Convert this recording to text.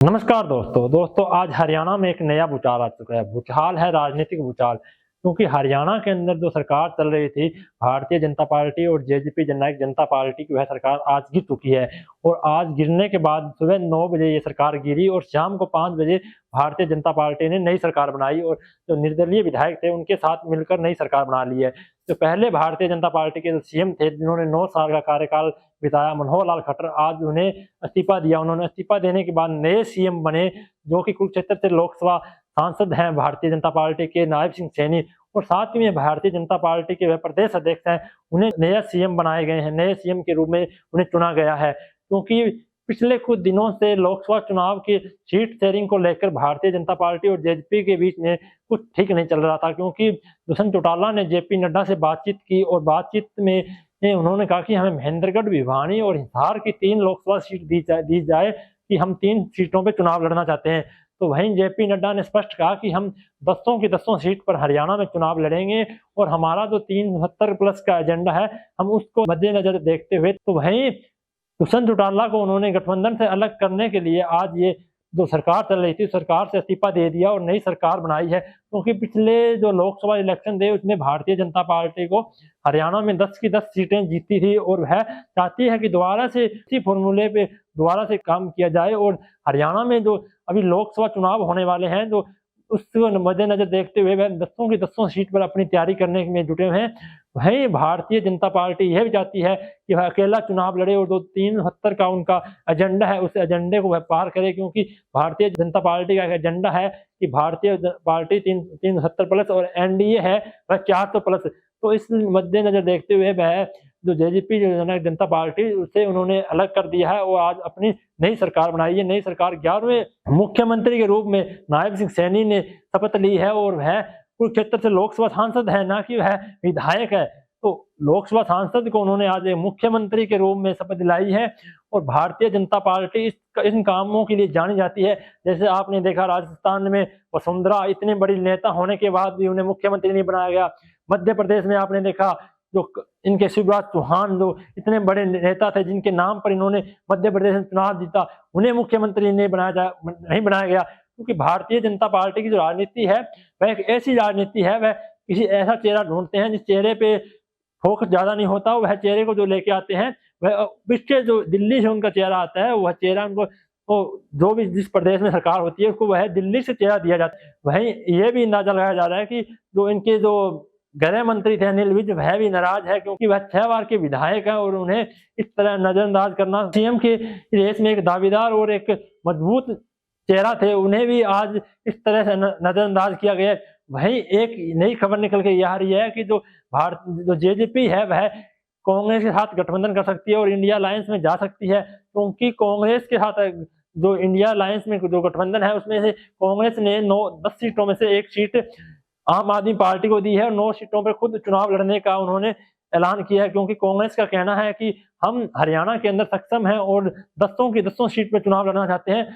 नमस्कार दोस्तों आज हरियाणा में एक नया भूचाल आ चुका है। भूचाल है राजनीतिक भूचाल, क्योंकि हरियाणा के अंदर जो सरकार चल रही थी भारतीय जनता पार्टी और जेजेपी जननायक जनता पार्टी की, वह सरकार आज गिर चुकी है। और आज गिरने के बाद सुबह 9 बजे ये सरकार गिरी और शाम को 5 बजे भारतीय जनता पार्टी ने नई सरकार बनाई और जो निर्दलीय विधायक थे उनके साथ मिलकर नई सरकार बना ली है। तो पहले भारतीय जनता पार्टी के जो सीएम थे जिन्होंने 9 साल का कार्यकाल बिताया, मनोहर लाल खट्टर, आज उन्हें इस्तीफा दिया। उन्होंने इस्तीफा देने के बाद नए सीएम बने, जो कि कुरुक्षेत्र से लोकसभा सांसद हैं भारतीय जनता पार्टी के नायब सिंह सैनी, और साथ में भारतीय जनता पार्टी के वह प्रदेश अध्यक्ष हैं। उन्हें नया सीएम बनाए गए हैं, नए सीएम के रूप में उन्हें चुना गया है। क्योंकि पिछले कुछ दिनों से लोकसभा चुनाव की सीट शेयरिंग को लेकर भारतीय जनता पार्टी और जेजेपी के बीच में कुछ ठीक नहीं चल रहा था, क्योंकि दुष्यंत चौटाला ने जेपी नड्डा से बातचीत की और बातचीत में उन्होंने कहा कि हमें महेंद्रगढ़, भिवानी और हिसार की 3 लोकसभा सीट दी जाए कि हम 3 सीटों पे चुनाव लड़ना चाहते हैं। तो वहीं जेपी नड्डा ने स्पष्ट कहा कि हम 10 की 10 सीट पर हरियाणा में चुनाव लड़ेंगे और हमारा जो 370 प्लस का एजेंडा है हम उसको मद्देनजर देखते हुए, तो वहीं दुष्यंत चौटाला को उन्होंने गठबंधन से अलग करने के लिए आज ये जो सरकार चल रही थी सरकार से इस्तीफा दे दिया और नई सरकार बनाई है। क्योंकि पिछले जो लोकसभा इलेक्शन थे उसमें भारतीय जनता पार्टी को हरियाणा में 10 की 10 सीटें जीती थी और वह चाहती है कि दोबारा से इसी फॉर्मूले पे दोबारा से काम किया जाए। और हरियाणा में जो अभी लोकसभा चुनाव होने वाले हैं, जो उसको मद्देनजर देखते हुए वह 10 की 10 सीट पर अपनी तैयारी करने में जुटे हुए हैं। वहीं भारतीय जनता पार्टी यह भी चाहती है कि वह अकेला चुनाव लड़े और जो 370 का उनका एजेंडा है उस एजेंडे को वह पार करे, क्योंकि भारतीय जनता पार्टी का एजेंडा है कि भारतीय पार्टी 370 प्लस और एनडीए है वह 400 प्लस। तो इस मद्देनजर देखते हुए वह जो जेजेपी जननायक जनता पार्टी उसे उन्होंने अलग कर दिया है और आज अपनी नई सरकार बनाई है। नई सरकार 11वें मुख्यमंत्री के रूप में नायब सिंह सैनी ने शपथ ली है और वह कुरुक्षेत्र से लोकसभा सांसद है, ना कि वह विधायक है। तो लोकसभा सांसद को उन्होंने आज एक मुख्यमंत्री के रूप में शपथ दिलाई है। और भारतीय जनता पार्टी इन कामों के लिए जानी जाती है। जैसे आपने देखा राजस्थान में वसुंधरा इतनी बड़ी नेता होने के बाद भी उन्हें मुख्यमंत्री नहीं बनाया गया। मध्य प्रदेश में आपने देखा जो इनके शिवराज चौहान जो इतने बड़े नेता थे जिनके नाम पर इन्होंने मध्य प्रदेश में चुनाव जीता, उन्हें मुख्यमंत्री नहीं बनाया गया। क्योंकि भारतीय जनता पार्टी की जो राजनीति है वह एक ऐसी राजनीति है, वह किसी ऐसा चेहरा ढूंढते हैं जिस चेहरे पे फोकस ज्यादा नहीं होता, वह चेहरे को जो लेके आते हैं वह पिछले जो दिल्ली से उनका चेहरा आता है, वह चेहरा उनको तो जो भी जिस प्रदेश में सरकार होती है उसको वह दिल्ली से चेहरा दिया जाता है। वहीं ये भी अंदाजा लगाया जा रहा है कि जो इनके जो गृह मंत्री थे अनिल विज, वह भी नाराज है, क्योंकि वह 6 बार के विधायक है और उन्हें इस तरह नजरअंदाज करना, सीएम के रेस में एक दावेदार और एक मजबूत चेहरा थे, उन्हें भी आज इस तरह से नजरअंदाज किया गया। वहीं एक नई खबर निकल के आ रही है कि जो जेजेपी है वह कांग्रेस के साथ गठबंधन कर सकती है और इंडिया अलायंस में जा सकती है। क्योंकि कांग्रेस के साथ जो इंडिया अलायंस में जो गठबंधन है उसमें से कांग्रेस ने 10 सीटों में से 1 सीट आम आदमी पार्टी को दी है और 9 सीटों पर खुद चुनाव लड़ने का उन्होंने ऐलान किया है। क्योंकि कांग्रेस का कहना है कि हम हरियाणा के अंदर सक्षम हैं और 10 की 10 सीट पर चुनाव लड़ना चाहते हैं।